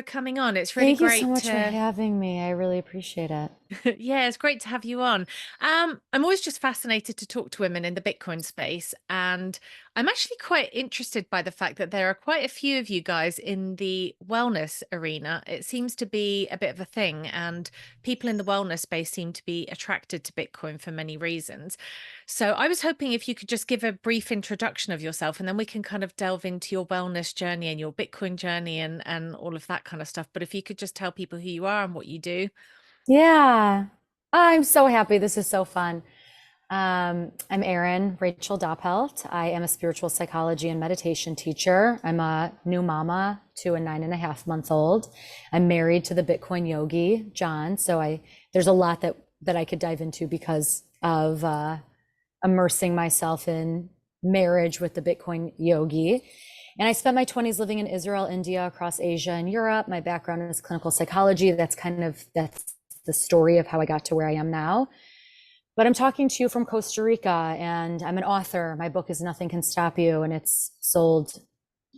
coming on. It's really Thank you so great much for to, having me. I really appreciate it. yeah, it's great to have you on. I'm always just fascinated to talk to women in the Bitcoin space, and I'm actually quite interested by the fact that there are quite a few of you guys in the wellness arena. It seems to be a bit of a thing, and people in the wellness space seem to be attracted to Bitcoin for many reasons. So I was hoping if you could just give a brief introduction of yourself, and then we can kind of delve into your wellness journey and your Bitcoin journey and all of that kind of stuff. But if you could just tell people who you are and what you do. Yeah, I'm so happy. This is so fun. I'm Erin Rachel Doppelt. I am a spiritual psychology and meditation teacher. I'm a new mama to a 9.5-month-old. I'm married to the Bitcoin yogi, John. There's a lot that I could dive into because of immersing myself in marriage with the Bitcoin yogi. And I spent my 20s living in Israel, India, across Asia and Europe. My background is clinical psychology. That's the story of how I got to where I am now. But I'm talking to you from Costa Rica, and I'm an author. My book is Nothing Can Stop You, and it's sold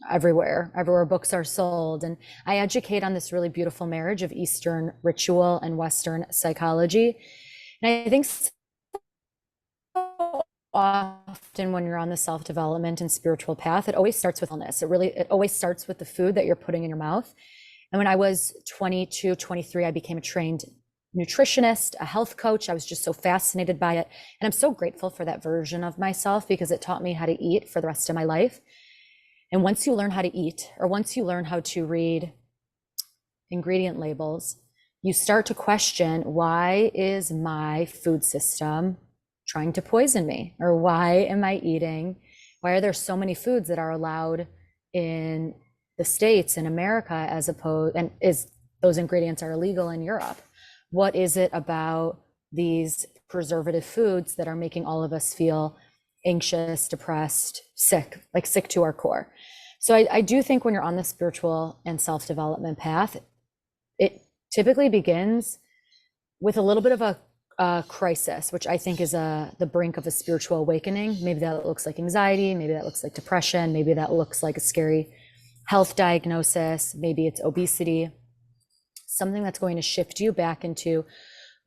everywhere books are sold. And I educate on this really beautiful marriage of Eastern ritual and Western psychology. And I think often when you're on the self-development and spiritual path, it always starts with illness. It always starts with the food that you're putting in your mouth. And when I was 22, 23, I became a trained nutritionist, a health coach. I was just so fascinated by it. And I'm so grateful for that version of myself because it taught me how to eat for the rest of my life. And once you learn how to eat, or once you learn how to read ingredient labels, you start to question, why is my food system trying to poison me? Or why am I eating? Why are there so many foods that are allowed in the States, in America, as opposed, and those ingredients are illegal in Europe? What is it about these preservative foods that are making all of us feel anxious, depressed, sick, like sick to our core? So I do think when you're on the spiritual and self-development path, it typically begins with a little bit of a crisis, which I think is the brink of a spiritual awakening. Maybe that looks like anxiety, maybe that looks like depression, maybe that looks like a scary health diagnosis, maybe it's obesity, something that's going to shift you back into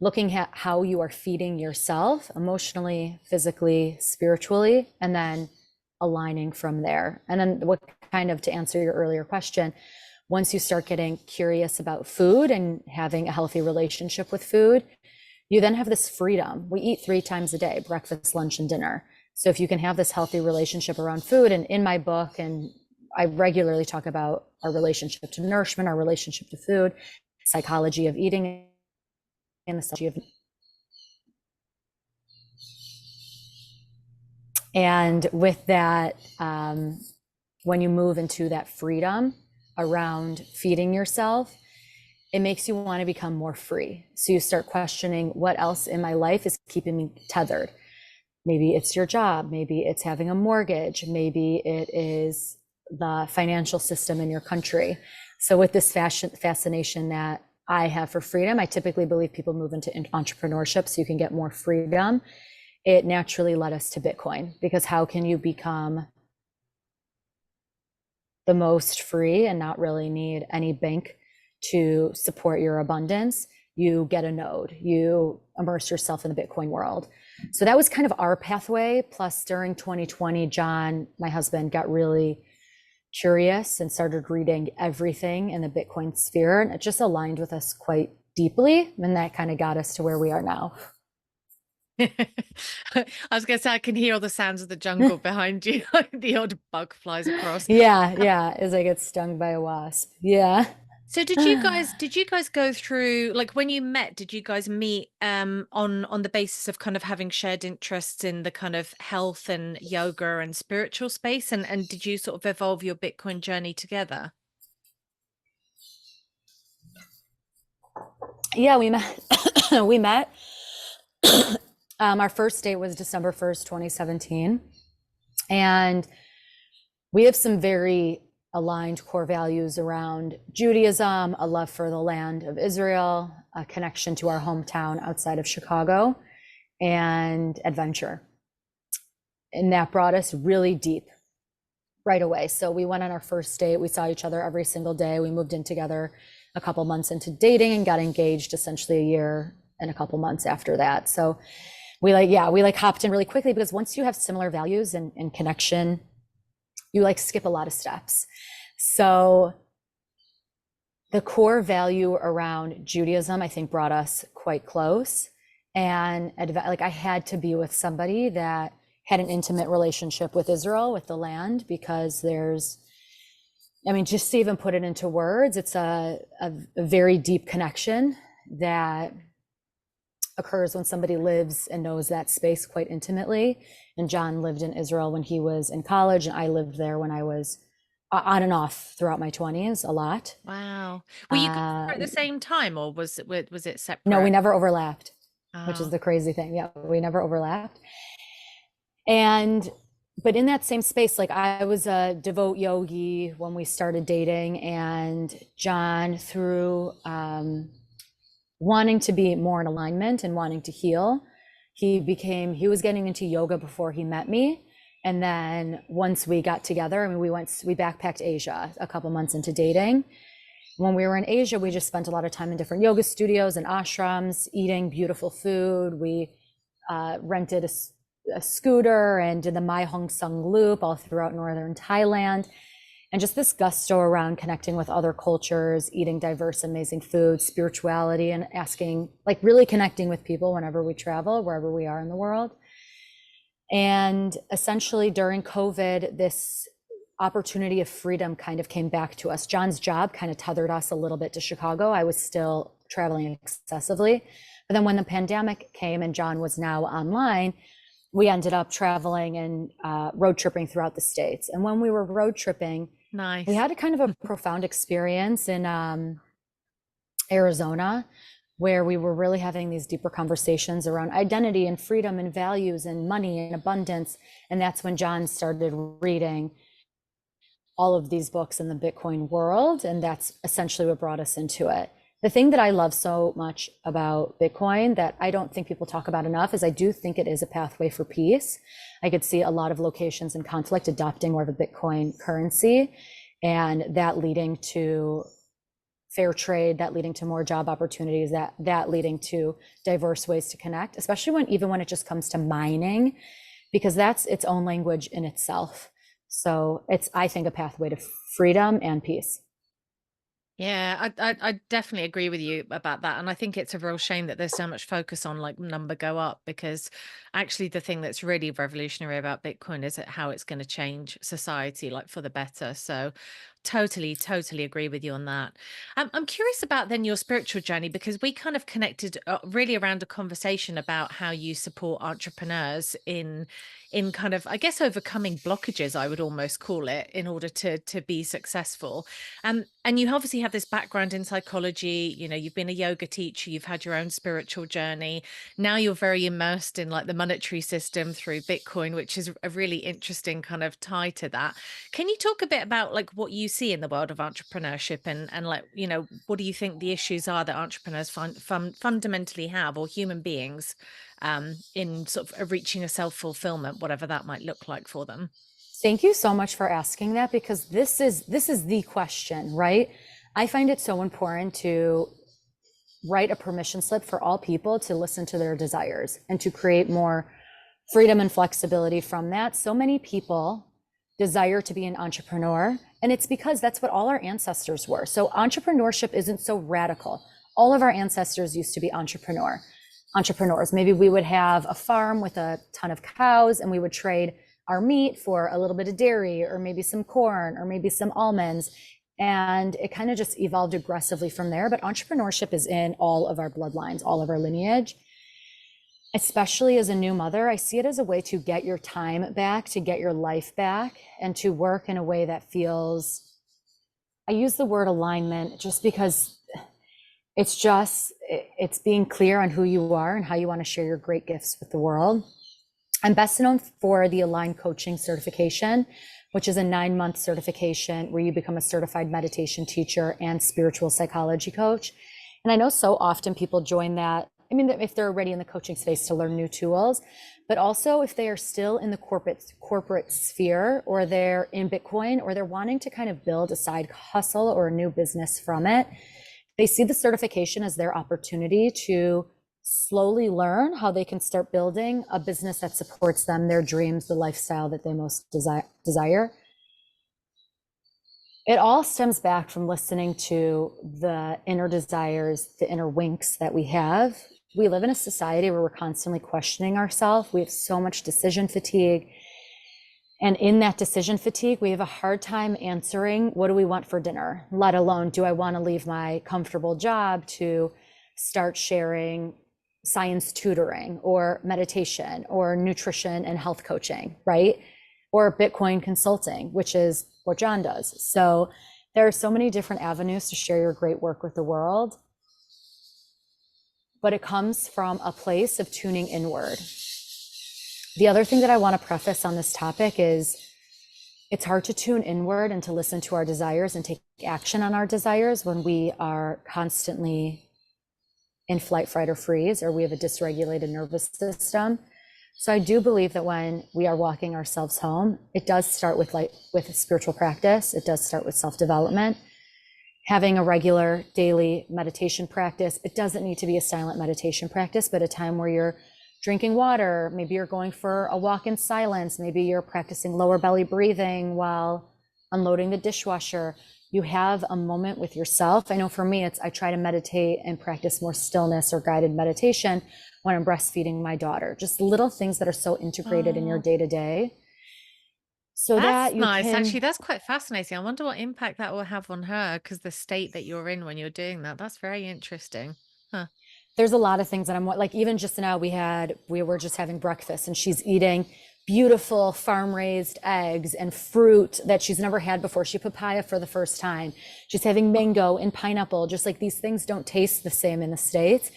looking at how you are feeding yourself emotionally, physically, spiritually, and then aligning from there. And then to answer your earlier question, once you start getting curious about food and having a healthy relationship with food, you then have this freedom. We eat 3 times a day, breakfast, lunch, and dinner. So if you can have this healthy relationship around food, and in my book, and I regularly talk about our relationship to nourishment, our relationship to food, psychology of eating, and the psychology of, and with that, when you move into that freedom around feeding yourself, it makes you want to become more free. So you start questioning, what else in my life is keeping me tethered? Maybe it's your job, maybe it's having a mortgage, maybe it is the financial system in your country. So with this fascination that I have for freedom, I typically believe people move into entrepreneurship so you can get more freedom. It naturally led us to Bitcoin, because how can you become the most free and not really need any bank to support your abundance? You get a node, you immerse yourself in the Bitcoin world. So that was kind of our pathway. Plus, during 2020, John, my husband, got really curious and started reading everything in the Bitcoin sphere, and it just aligned with us quite deeply, and that kind of got us to where we are now. I was going to say, I can hear all the sounds of the jungle behind you, like the odd bug flies across. Yeah, as I get stung by a wasp. Yeah. So did you guys go through, like, when you met, did you guys meet on the basis of kind of having shared interests in the kind of health and yoga and spiritual space, and did you sort of evolve your Bitcoin journey together? Yeah, we met. We met. Our first date was December 1st, 2017. And we have some very aligned core values around Judaism, a love for the land of Israel, a connection to our hometown outside of Chicago, and adventure. And that brought us really deep right away. So we went on our first date. We saw each other every single day. We moved in together a couple months into dating and got engaged essentially a year and a couple months after that. So we hopped in really quickly, because once you have similar values and connection, you like skip a lot of steps. So the core value around Judaism, I think, brought us quite close. And like, I had to be with somebody that had an intimate relationship with Israel, with the land, because just to even put it into words, it's a very deep connection that occurs when somebody lives and knows that space quite intimately. And John lived in Israel when he was in college, and I lived there when I was on and off throughout my 20s a lot. Wow. Were you guys there at the same time, or was it separate? No, we never overlapped, which is Oh. the crazy thing. Yeah, we never overlapped. But in that same space, like, I was a devout yogi when we started dating, and John, through wanting to be more in alignment and wanting to heal, he was getting into yoga before he met me. And then once we got together, we backpacked Asia a couple months into dating. When we were in Asia, we just spent a lot of time in different yoga studios and ashrams, eating beautiful food. We rented a scooter and did the Mai Hong Sung loop all throughout northern Thailand. And just this gusto around connecting with other cultures, eating diverse, amazing food, spirituality, and asking, like, really connecting with people whenever we travel, wherever we are in the world. And essentially during COVID, this opportunity of freedom kind of came back to us. John's job kind of tethered us a little bit to Chicago. I was still traveling excessively. But then when the pandemic came and John was now online, we ended up traveling and road tripping throughout the States. And when we were road tripping, Nice. we had a kind of a profound experience in Arizona, where we were really having these deeper conversations around identity and freedom and values and money and abundance. And that's when John started reading all of these books in the Bitcoin world. And that's essentially what brought us into it. The thing that I love so much about Bitcoin that I don't think people talk about enough is I do think it is a pathway for peace. I could see a lot of locations in conflict adopting more of a Bitcoin currency, and that leading to fair trade, that leading to more job opportunities, that leading to diverse ways to connect, especially when it just comes to mining, because that's its own language in itself. So it's, I think, a pathway to freedom and peace. Yeah, I definitely agree with you about that. And I think it's a real shame that there's so much focus on like number go up, because actually the thing that's really revolutionary about Bitcoin is how it's going to change society, like for the better. So totally agree with you on that. I'm curious about then your spiritual journey, because we kind of connected really around a conversation about how you support entrepreneurs in kind of, I guess, overcoming blockages, I would almost call it, in order to be successful. And you obviously have this background in psychology, you've been a yoga teacher, you've had your own spiritual journey. Now you're very immersed in like the monetary system through Bitcoin, which is a really interesting kind of tie to that. Can you talk a bit about like what you see in the world of entrepreneurship, and like, what do you think the issues are that entrepreneurs fundamentally have, or human beings, in sort of reaching a self-fulfillment, whatever that might look like for them? Thank you so much for asking that, because this is the question, right? I find it so important to write a permission slip for all people to listen to their desires and to create more freedom and flexibility from that. So many people desire to be an entrepreneur, and it's because that's what all our ancestors were. So entrepreneurship isn't so radical. All of our ancestors used to be entrepreneurs. Maybe we would have a farm with a ton of cows, and we would trade our meat for a little bit of dairy, or maybe some corn, or maybe some almonds. And it kind of just evolved aggressively from there. But entrepreneurship is in all of our bloodlines, all of our lineage. Especially as a new mother, I see it as a way to get your time back, to get your life back, and to work in a way that feels, I use the word alignment just because it's being clear on who you are and how you want to share your great gifts with the world. I'm best known for the Align Coaching certification, which is a 9-month certification where you become a certified meditation teacher and spiritual psychology coach. And I know so often people join that, if they're already in the coaching space, to learn new tools, but also if they are still in the corporate sphere, or they're in Bitcoin, or they're wanting to kind of build a side hustle or a new business from it, they see the certification as their opportunity to slowly learn how they can start building a business that supports them, their dreams, the lifestyle that they most desire. It all stems back from listening to the inner desires, the inner winks that we have. We live in a society where we're constantly questioning ourselves. We have so much decision fatigue. And in that decision fatigue, we have a hard time answering, what do we want for dinner? Let alone, do I want to leave my comfortable job to start sharing science tutoring or meditation or nutrition and health coaching, right? Or Bitcoin consulting, which is what John does. So there are so many different avenues to share your great work with the world, but it comes from a place of tuning inward. The other thing that I want to preface on this topic is it's hard to tune inward and to listen to our desires and take action on our desires when we are constantly in flight, fright, or freeze, or we have a dysregulated nervous system. So I do believe that when we are walking ourselves home, it does start with spiritual practice. It does start with self-development. Having a regular daily meditation practice. It doesn't need to be a silent meditation practice, but a time where you're drinking water. Maybe you're going for a walk in silence. Maybe you're practicing lower belly breathing while unloading the dishwasher. You have a moment with yourself. I know for me, I try to meditate and practice more stillness or guided meditation when I'm breastfeeding my daughter. Just little things that are so integrated in your day-to-day. So That's that you nice. can, Actually, that's quite fascinating. I wonder what impact that will have on her, because the state that you're in when you're doing that, that's very interesting. Huh. there's a lot of things that I'm like, even just now we were just having breakfast and she's eating beautiful farm raised eggs and fruit that she's never had before. She papaya for the first time. She's having mango and pineapple, just like these things don't taste the same in the States.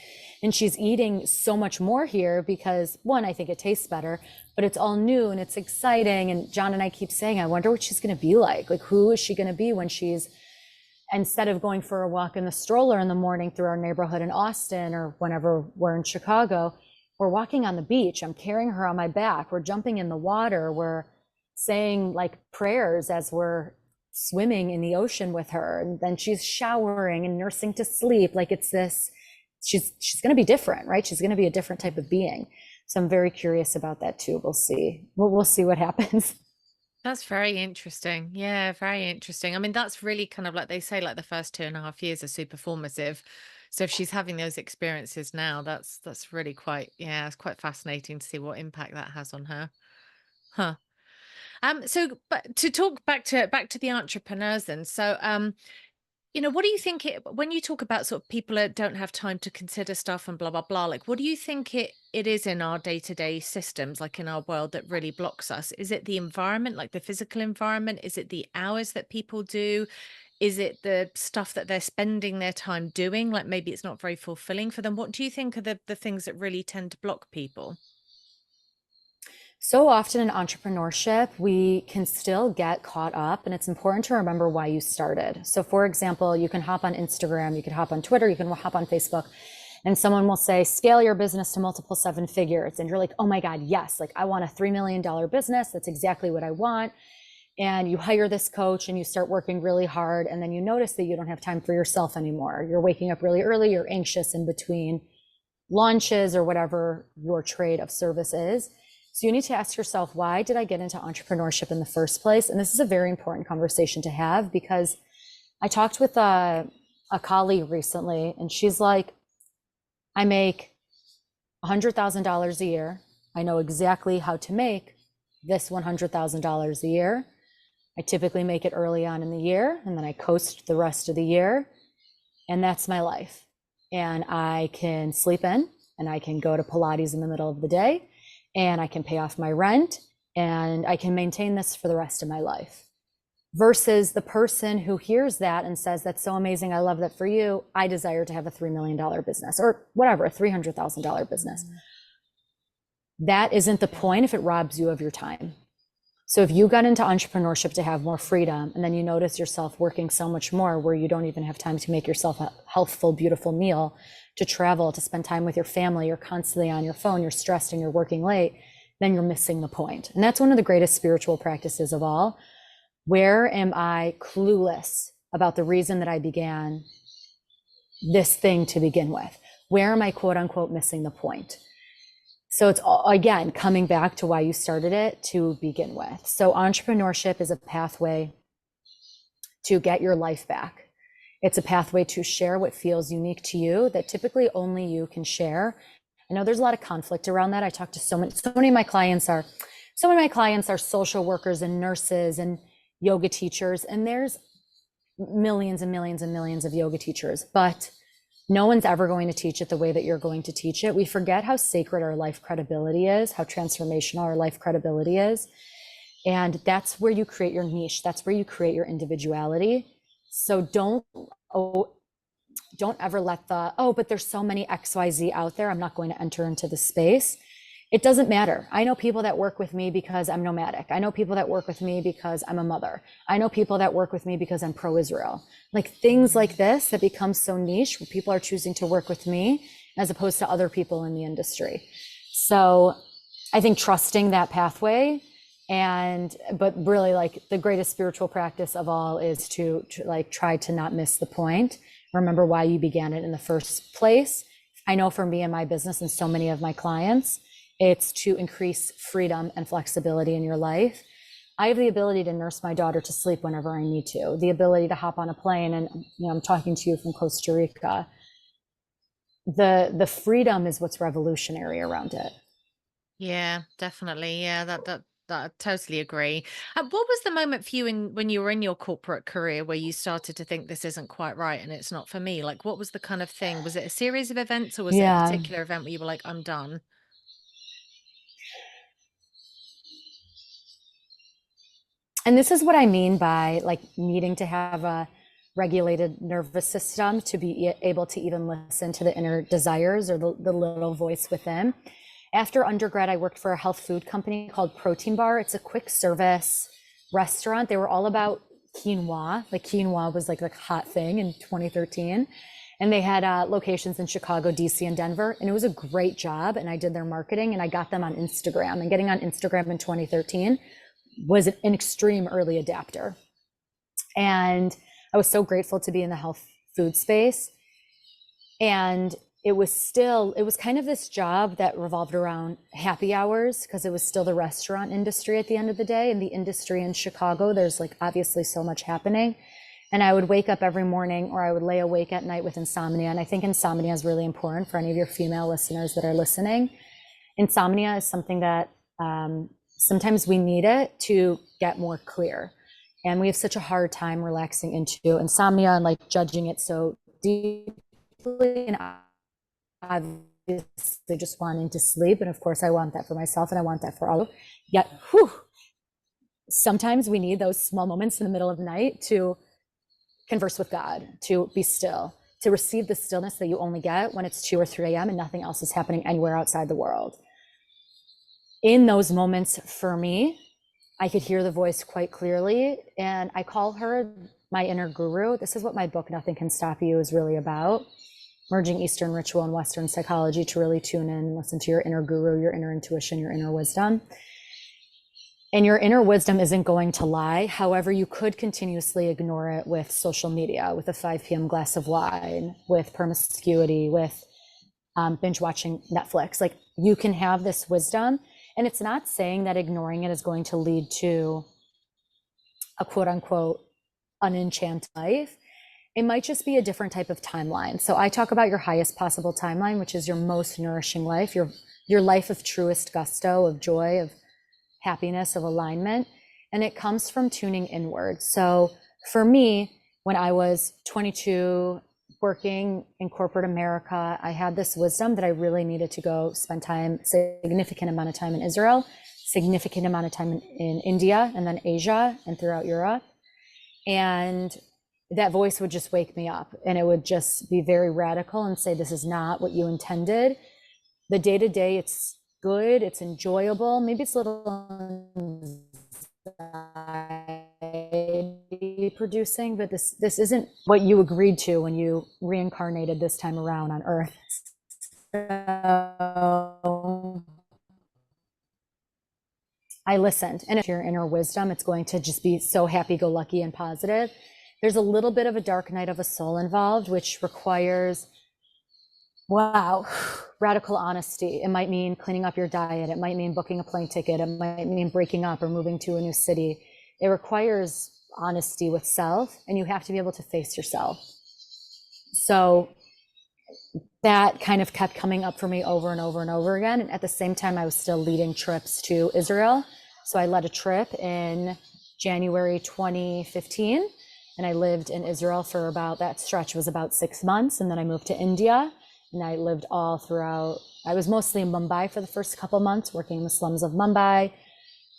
And she's eating so much more here because, one, I think it tastes better, but it's all new and it's exciting. And John and I keep saying, I wonder what she's going to be like. Like, who is she going to be when she's, instead of going for a walk in the stroller in the morning through our neighborhood in Austin or whenever we're in Chicago, we're walking on the beach. I'm carrying her on my back. We're jumping in the water. We're saying like prayers as we're swimming in the ocean with her. And then she's showering and nursing to sleep. Like, it's this, she's going to be different, right? She's going to be a different type of being. So I'm very curious about that too. We'll see. We'll see what happens. That's very interesting. Yeah, very interesting. I mean, that's really kind of like they say, like the first 2.5 years are super formative. So if she's having those experiences now, that's really quite, yeah, it's quite fascinating to see what impact that has on her. Huh. So but to talk back to the entrepreneurs then. So what do you think when you talk about sort of people that don't have time to consider stuff and blah, blah, blah, like, what do you think it is in our day-to-day systems, like in our world, that really blocks us? Is it the environment, like the physical environment? Is it the hours that people do? Is it the stuff that they're spending their time doing? Like, maybe it's not very fulfilling for them. What do you think are the things that really tend to block people? So often in entrepreneurship, we can still get caught up, and it's important to remember why you started. So for example, you can hop on Instagram, you can hop on Twitter, you can hop on Facebook, and someone will say, scale your business to multiple 7 figures. And you're like, oh my God, yes, like I want a $3 million business. That's exactly what I want. And you hire this coach and you start working really hard. And then you notice that you don't have time for yourself anymore. You're waking up really early, you're anxious in between launches or whatever your trade of service is. So you need to ask yourself, why did I get into entrepreneurship in the first place? And this is a very important conversation to have, because I talked with a colleague recently, and she's like, I make $100,000 a year. I know exactly how to make this $100,000 a year. I typically make it early on in the year, and then I coast the rest of the year. And that's my life. And I can sleep in, and I can go to Pilates in the middle of the day, and I can pay off my rent, and I can maintain this for the rest of my life. Versus the person who hears that and says, that's so amazing, I love that for you, I desire to have a $3 million business, or whatever, a $300,000 business. That isn't the point if it robs you of your time. So if you got into entrepreneurship to have more freedom, and then you notice yourself working so much more where you don't even have time to make yourself a healthful, beautiful meal, to travel, to spend time with your family, you're constantly on your phone, you're stressed and you're working late, then you're missing the point. And that's one of the greatest spiritual practices of all. Where am I clueless about the reason that I began this thing to begin with? Where am I, quote unquote, missing the point? So it's all, again, coming back to why you started it to begin with. So entrepreneurship is a pathway to get your life back. It's a pathway to share what feels unique to you that typically only you can share. I know there's a lot of conflict around that. I talk to so many of my clients are social workers and nurses and yoga teachers, and there's millions and millions and millions of yoga teachers, but no one's ever going to teach it the way that you're going to teach it. We forget how sacred our life credibility is, how transformational our life credibility is. And that's where you create your niche. That's where you create your individuality. So don't ever let but there's so many XYZ out there, I'm not going to enter into the space. It doesn't matter. I know people that work with me because I'm nomadic. I know people that work with me because I'm a mother. I know people that work with me because I'm pro-Israel. Like things like this that become so niche where people are choosing to work with me as opposed to other people in the industry. So I think trusting that pathway, but really like the greatest spiritual practice of all is to like try to not miss the point. Remember why you began it in the first place. I know for me and my business and so many of my clients, it's to increase freedom and flexibility in your life. I have the ability to nurse my daughter to sleep whenever I need to, the ability to hop on a plane, and I'm talking to you from Costa Rica. The freedom is what's revolutionary around it. Yeah, definitely. Yeah, that I totally agree. What was the moment for you when you were in your corporate career where you started to think this isn't quite right and it's not for me? Like, what was the kind of thing? Was it a series of events, or was it a Yeah. particular event where you were like, I'm done? And this is what I mean by like needing to have a regulated nervous system to be able to even listen to the inner desires or the little voice within. After undergrad, I worked for a health food company called Protein Bar. It's a quick service restaurant. They were all about quinoa. Like quinoa was like a hot thing in 2013. And they had locations in Chicago, DC, and Denver. And it was a great job. And I did their marketing and I got them on Instagram. And getting on Instagram in 2013 was an extreme early adapter. And I was so grateful to be in the health food space. And it was kind of this job that revolved around happy hours because it was still the restaurant industry at the end of the day. And the industry in Chicago, there's like obviously so much happening. And I would wake up every morning or I would lay awake at night with insomnia. And I think insomnia is really important for any of your female listeners that are listening. Insomnia is something that sometimes we need it to get more clear. And we have such a hard time relaxing into insomnia and like judging it so deeply and obviously just wanting to sleep. And of course, I want that for myself and I want that for all. Yet, sometimes we need those small moments in the middle of the night to converse with God, to be still, to receive the stillness that you only get when it's 2 or 3 a.m. and nothing else is happening anywhere outside the world. In those moments for me, I could hear the voice quite clearly, and I call her my inner guru. This is what my book, Nothing Can Stop You, is really about. Merging Eastern ritual and Western psychology to really tune in and listen to your inner guru, your inner intuition, your inner wisdom. And your inner wisdom isn't going to lie. However, you could continuously ignore it with social media, with a 5 p.m. glass of wine, with promiscuity, with binge watching Netflix. Like you can have this wisdom. And it's not saying that ignoring it is going to lead to a quote unquote unenchanted life. It might just be a different type of timeline. So I talk about your highest possible timeline, which is your most nourishing life, your life of truest gusto, of joy, of happiness, of alignment. And it comes from tuning inward. So for me, when I was 22, working in corporate America, I had this wisdom that I really needed to go spend significant amount of time in Israel, significant amount of time in India, and then Asia and throughout Europe. And that voice would just wake me up and it would just be very radical and say, this is not what you intended. The day-to-day, it's good, it's enjoyable. Maybe it's a little anxiety producing, but this isn't what you agreed to when you reincarnated this time around on Earth. So I listened. And if your inner wisdom, it's going to just be so happy-go-lucky and positive. There's a little bit of a dark night of a soul involved, which requires, wow, radical honesty. It might mean cleaning up your diet. It might mean booking a plane ticket. It might mean breaking up or moving to a new city. It requires honesty with self, and you have to be able to face yourself. So that kind of kept coming up for me over and over and over again. And at the same time, I was still leading trips to Israel. So I led a trip in January 2015, and I lived in Israel for about, that stretch was about 6 months. And then I moved to India, and I lived all throughout. I was mostly in Mumbai for the first couple months, working in the slums of Mumbai.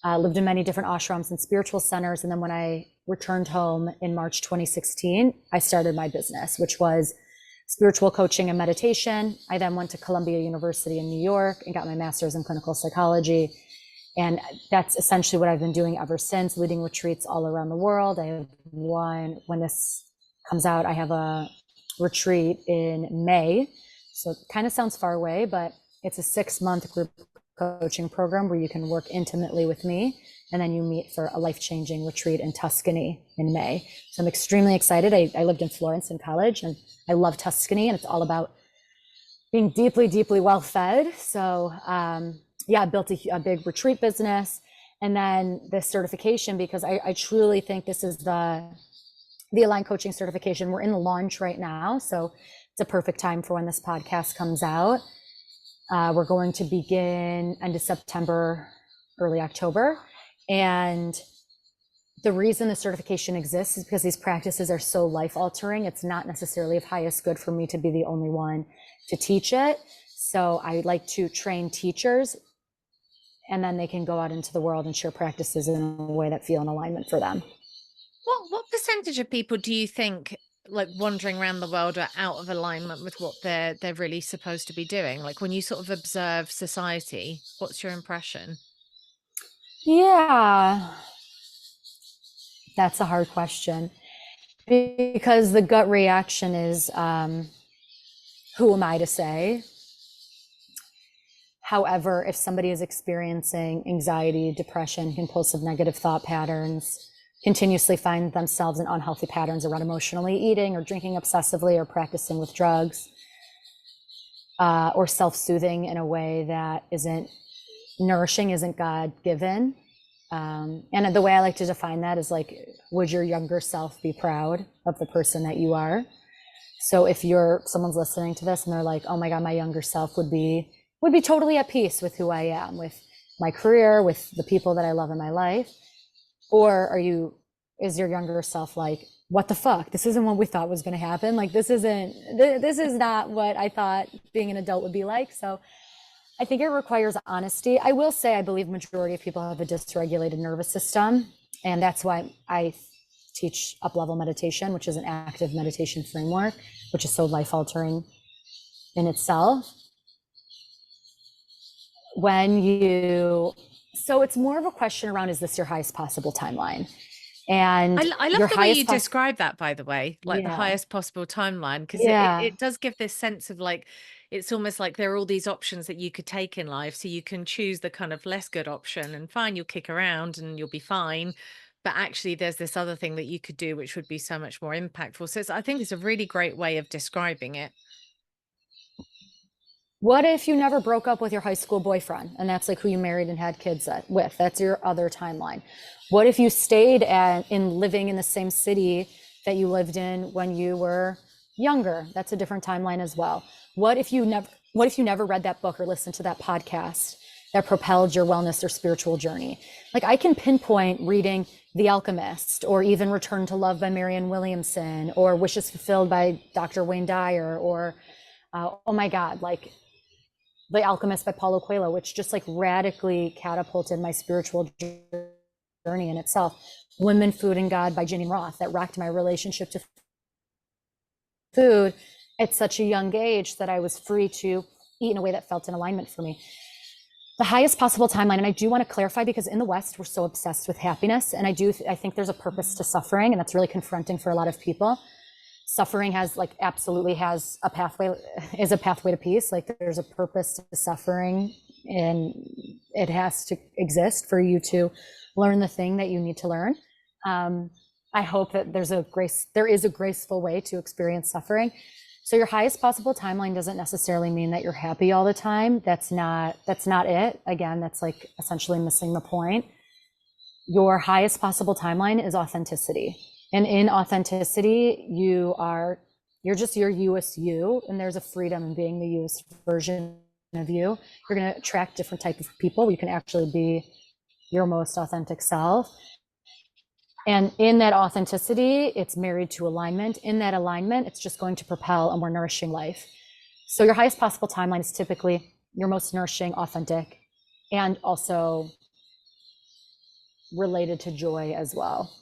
Lived in many different ashrams and spiritual centers. And then when I returned home in March 2016, I started my business, which was spiritual coaching and meditation. I then went to Columbia University in New York and got my master's in clinical psychology. And that's essentially what I've been doing ever since, leading retreats all around the world. I have one, when this comes out, I have a retreat in May. So it kind of sounds far away, but it's a 6-month group coaching program where you can work intimately with me. And then you meet for a life-changing retreat in Tuscany in May. So I'm extremely excited. I lived in Florence in college, and I love Tuscany, and it's all about being deeply, deeply well-fed. So yeah, I built a big retreat business. And then this certification, because I truly think this is the Aligned Coaching certification. We're in the launch right now. So it's a perfect time for when this podcast comes out. We're going to begin end of September, early October. And the reason the certification exists is because these practices are so life-altering. It's not necessarily of highest good for me to be the only one to teach it. So I like to train teachers, and then they can go out into the world and share practices in a way that feel in alignment for them. What percentage of people do you think, like, wandering around the world are out of alignment with what they're really supposed to be doing? Like, when you sort of observe society, what's your impression? Yeah, that's a hard question, because the gut reaction is, who am I to say? However, if somebody is experiencing anxiety, depression, compulsive negative thought patterns, continuously find themselves in unhealthy patterns around emotionally eating or drinking obsessively or practicing with drugs, or self-soothing in a way that isn't nourishing, isn't God-given. And the way I like to define that is like, would your younger self be proud of the person that you are? So if someone's listening to this and they're like, oh my God, my younger self would be totally at peace with who I am, with my career, with the people that I love in my life. Or is your younger self like, what the fuck? This isn't what we thought was going to happen. Like, this is not what I thought being an adult would be like. So I think it requires honesty. I will say, I believe majority of people have a dysregulated nervous system. And that's why I teach UpLevel Meditation, which is an active meditation framework, which is so life-altering in itself. So it's more of a question around, is this your highest possible timeline? And I love the way you describe that, by the way, like the highest possible timeline, because it does give this sense of like, it's almost like there are all these options that you could take in life. So you can choose the kind of less good option, and fine, you'll kick around and you'll be fine. But actually there's this other thing that you could do, which would be so much more impactful. So I think it's a really great way of describing it. What if you never broke up with your high school boyfriend, and that's like who you married and had kids with? That's your other timeline. What if you stayed in living in the same city that you lived in when you were younger? That's a different timeline as well. What if you never read that book or listened to that podcast that propelled your wellness or spiritual journey? Like, I can pinpoint reading The Alchemist, or even Return to Love by Marianne Williamson, or Wishes Fulfilled by Dr. Wayne Dyer, or oh my God, like The Alchemist by Paulo Coelho, which just like radically catapulted my spiritual journey in itself. Women, Food, and God by Ginny Roth, that rocked my relationship to food at such a young age that I was free to eat in a way that felt in alignment for me. The highest possible timeline, and I do want to clarify, because in the West, we're so obsessed with happiness, and I think there's a purpose to suffering, and that's really confronting for a lot of people. Suffering absolutely has a pathway to peace. Like, there's a purpose to suffering and it has to exist for you to learn the thing that you need to learn. I hope that there is a graceful way to experience suffering. So your highest possible timeline doesn't necessarily mean that you're happy all the time. That's not it. Again, that's like essentially missing the point. Your highest possible timeline is authenticity. And in authenticity, you're just your youest you, and there's a freedom in being the youest version of you. You're going to attract different types of people where you can actually be your most authentic self. And in that authenticity, it's married to alignment. In that alignment, it's just going to propel a more nourishing life. So your highest possible timeline is typically your most nourishing, authentic, and also related to joy as well.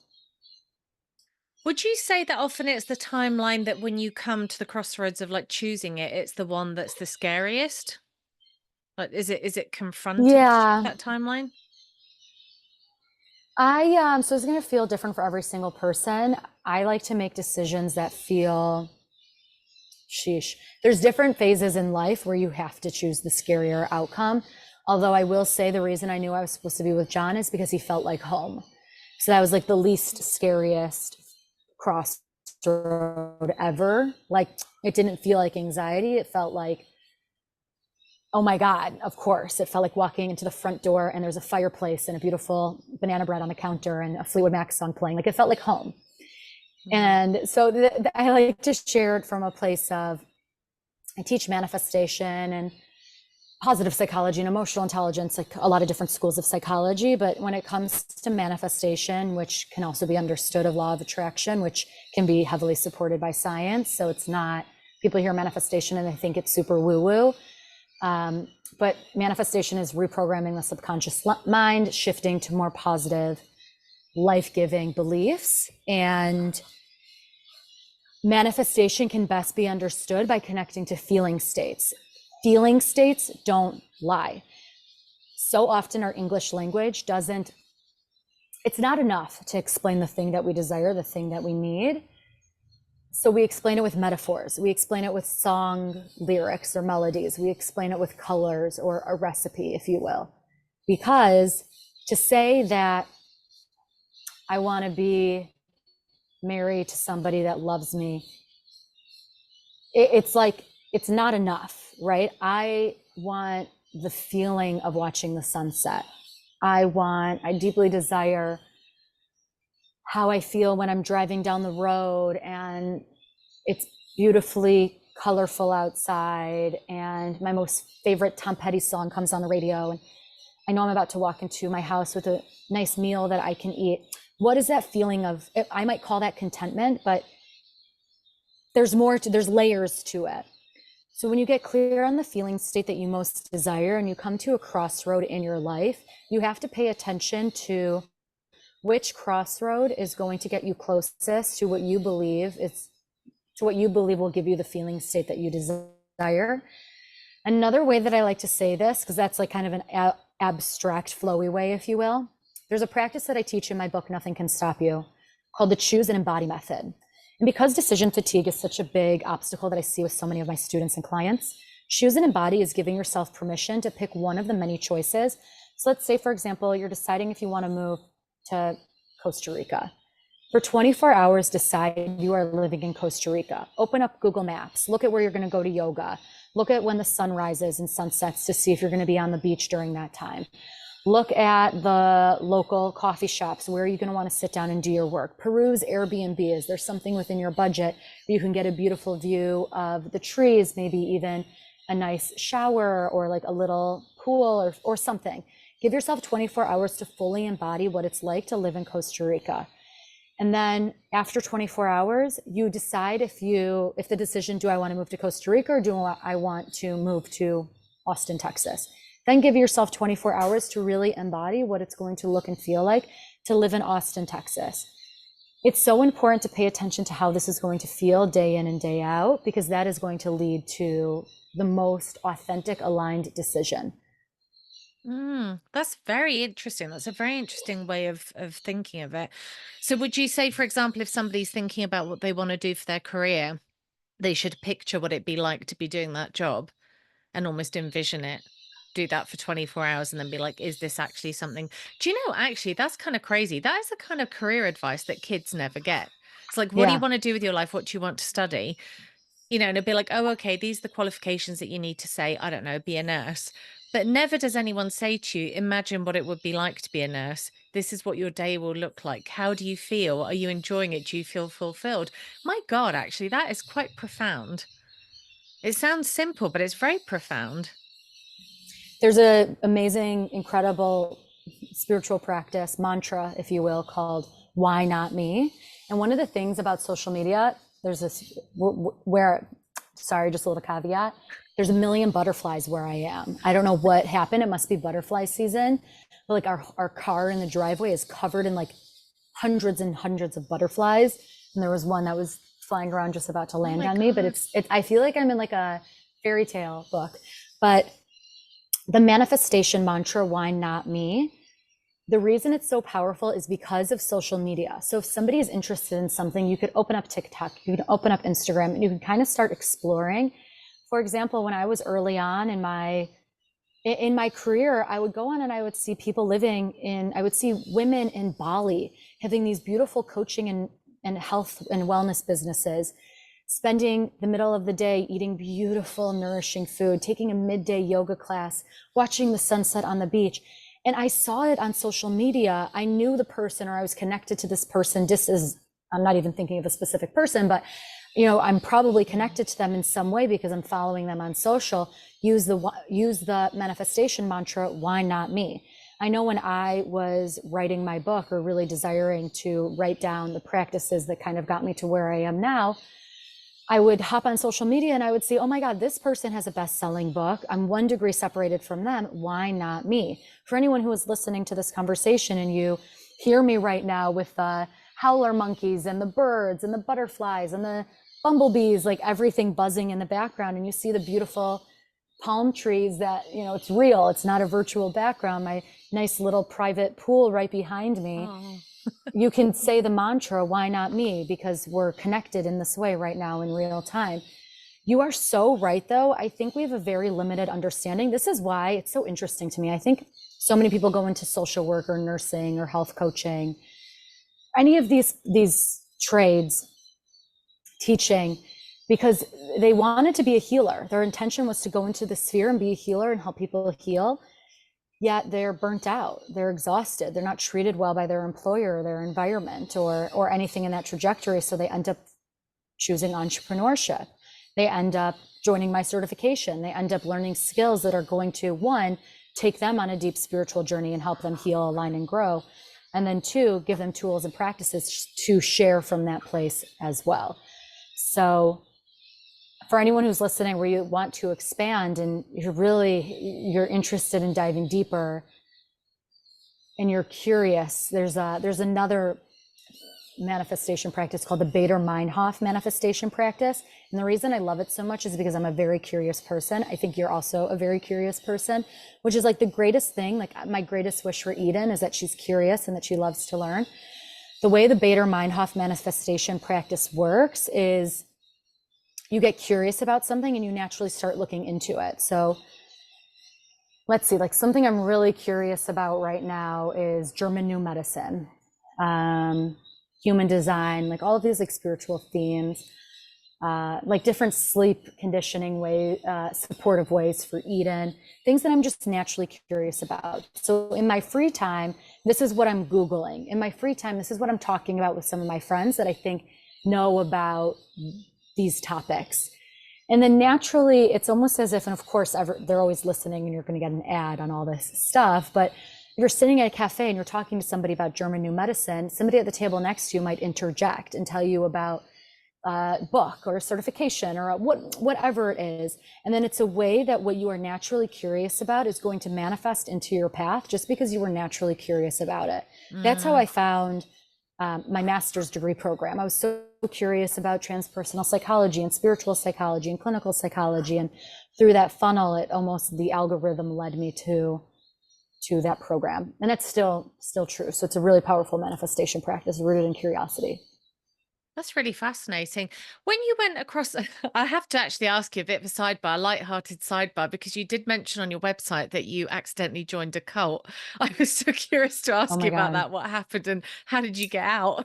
Would you say that often it's the timeline that when you come to the crossroads of like choosing it, it's the one that's the scariest? Like, is it confronting Yeah, that timeline? so it's going to feel different for every single person. I like to make decisions that feel sheesh. There's different phases in life where you have to choose the scarier outcome. Although I will say the reason I knew I was supposed to be with John is because he felt like home. So that was like the least scariest crossroad ever. Like, it didn't feel like anxiety. It felt like, oh my God, of course. It felt like walking into the front door and there's a fireplace and a beautiful banana bread on the counter and a Fleetwood Mac song playing. Like, it felt like home. And so I like to share it from a place of, I teach manifestation and positive psychology and emotional intelligence, like a lot of different schools of psychology. But when it comes to manifestation, which can also be understood of law of attraction, which can be heavily supported by science. So it's not, people hear manifestation and they think it's super woo-woo. But manifestation is reprogramming the subconscious mind, shifting to more positive, life-giving beliefs. And manifestation can best be understood by connecting to feeling states. Feeling states don't lie. So often our English language it's not enough to explain the thing that we desire, the thing that we need. So we explain it with metaphors. We explain it with song lyrics or melodies. We explain it with colors or a recipe, if you will. Because to say that I want to be married to somebody that loves me, it's like, it's not enough, right? I want the feeling of watching the sunset. I deeply desire how I feel when I'm driving down the road and it's beautifully colorful outside and my most favorite Tom Petty song comes on the radio and I know I'm about to walk into my house with a nice meal that I can eat. What is that feeling of? I might call that contentment, but there's layers to it. So when you get clear on the feeling state that you most desire and you come to a crossroad in your life, you have to pay attention to which crossroad is going to get you closest to what you believe will give you the feeling state that you desire. Another way that I like to say this, because that's like kind of an abstract, flowy way, if you will. There's a practice that I teach in my book, Nothing Can Stop You, called the Choose and Embody Method. And because decision fatigue is such a big obstacle that I see with so many of my students and clients, choose and embody is giving yourself permission to pick one of the many choices. So let's say, for example, you're deciding if you want to move to Costa Rica. For 24 hours, decide you are living in Costa Rica. Open up Google Maps, look at where you're going to go to yoga, look at when the sun rises and sunsets to see if you're going to be on the beach during that time. Look at the local coffee shops. Where are you going to want to sit down and do your work? Peruse Airbnb. Is there something within your budget where you can get a beautiful view of the trees, maybe even a nice shower or like a little pool or something? Give yourself 24 hours to fully embody what it's like to live in Costa Rica. And then after 24 hours, you decide if the decision, do I want to move to Costa Rica or do I want to move to Austin, Texas? Then give yourself 24 hours to really embody what it's going to look and feel like to live in Austin, Texas. It's so important to pay attention to how this is going to feel day in and day out, because that is going to lead to the most authentic, aligned decision. That's very interesting. That's a very interesting way of thinking of it. So would you say, for example, if somebody's thinking about what they want to do for their career, they should picture what it'd be like to be doing that job and almost envision it? do that for 24 hours and then be like, is this actually something? Do you know, actually, that's kind of crazy. That is the kind of career advice that kids never get. It's like, what do you Yeah. want to do with your life? What do you want to study? And it'd be like, oh, okay, these are the qualifications that you need to say, I don't know, be a nurse. But never does anyone say to you, imagine what it would be like to be a nurse. This is what your day will look like. How do you feel? Are you enjoying it? Do you feel fulfilled? My God, actually, that is quite profound. It sounds simple, but it's very profound. There's a amazing, incredible spiritual practice, mantra, if you will, called Why Not Me? And one of the things about social media, there's this where, sorry, just a little caveat, there's a million butterflies where I am. I don't know what happened. It must be butterfly season. But like our car in the driveway is covered in like hundreds and hundreds of butterflies. And there was one that was flying around just about to land on me. But it's I feel like I'm in like a fairy tale book. But the manifestation mantra, why not me? The reason it's so powerful is because of social media. So if somebody is interested in something, you could open up TikTok, you can open up Instagram, and you can kind of start exploring. For example, when I was early on in my career, I would go on and I would see people I would see women in Bali having these beautiful coaching and health and wellness businesses, spending the middle of the day eating beautiful, nourishing food, taking a midday yoga class, watching the sunset on the beach. And I saw it on social media. I knew the person, or I was connected to this person. I'm not even thinking of a specific person, but I'm probably connected to them in some way because I'm following them on social. Use the manifestation mantra, why not me? I know when I was writing my book, or really desiring to write down the practices that kind of got me to where I am now, I would hop on social media and I would see, oh my God, this person has a best-selling book. I'm 1 degree separated from them. Why not me? For anyone who is listening to this conversation and you hear me right now with the howler monkeys and the birds and the butterflies and the bumblebees, like everything buzzing in the background, and you see the beautiful palm trees that, it's real. It's not a virtual background. My nice little private pool right behind me. Oh. You can say the mantra, why not me? Because we're connected in this way right now in real time. You are so right, though. I think we have a very limited understanding. This is why it's so interesting to me. I think so many people go into social work or nursing or health coaching, any of these trades, teaching, because they wanted to be a healer. Their intention was to go into the sphere and be a healer and help people heal. Yet they're burnt out, they're exhausted, they're not treated well by their employer or their environment or anything in that trajectory. So they end up choosing entrepreneurship. They end up joining my certification. They end up learning skills that are going to, 1, take them on a deep spiritual journey and help them heal, align, and grow. And then 2, give them tools and practices to share from that place as well. So for anyone who's listening, where you want to expand and you're interested in diving deeper and you're curious, there's another manifestation practice called the Bader-Meinhof manifestation practice. And the reason I love it so much is because I'm a very curious person. I think you're also a very curious person, which is like the greatest thing. Like my greatest wish for Eden is that she's curious and that she loves to learn. The way the Bader-Meinhof manifestation practice works is you get curious about something and you naturally start looking into it. So let's see, like something I'm really curious about right now is German new medicine, human design, like all of these like spiritual themes, like different sleep conditioning supportive ways for Eden, things that I'm just naturally curious about. So in my free time, this is what I'm Googling. In my free time, this is what I'm talking about with some of my friends that I think know about these topics. And then naturally, it's almost as if, and of course, they're always listening and you're going to get an ad on all this stuff, but if you're sitting at a cafe and you're talking to somebody about German new medicine, somebody at the table next to you might interject and tell you about a book or a certification or whatever it is. And then it's a way that what you are naturally curious about is going to manifest into your path just because you were naturally curious about it. That's how I found my master's degree program. I was so curious about transpersonal psychology and spiritual psychology and clinical psychology. And through that funnel, the algorithm led me to that program. And that's still true. So it's a really powerful manifestation practice rooted in curiosity. That's really fascinating. When you went across, I have to actually ask you a bit of a sidebar, a light-hearted sidebar, because you did mention on your website that you accidentally joined a cult. I was so curious to Oh ask you my about God. that. What happened and how did you get out?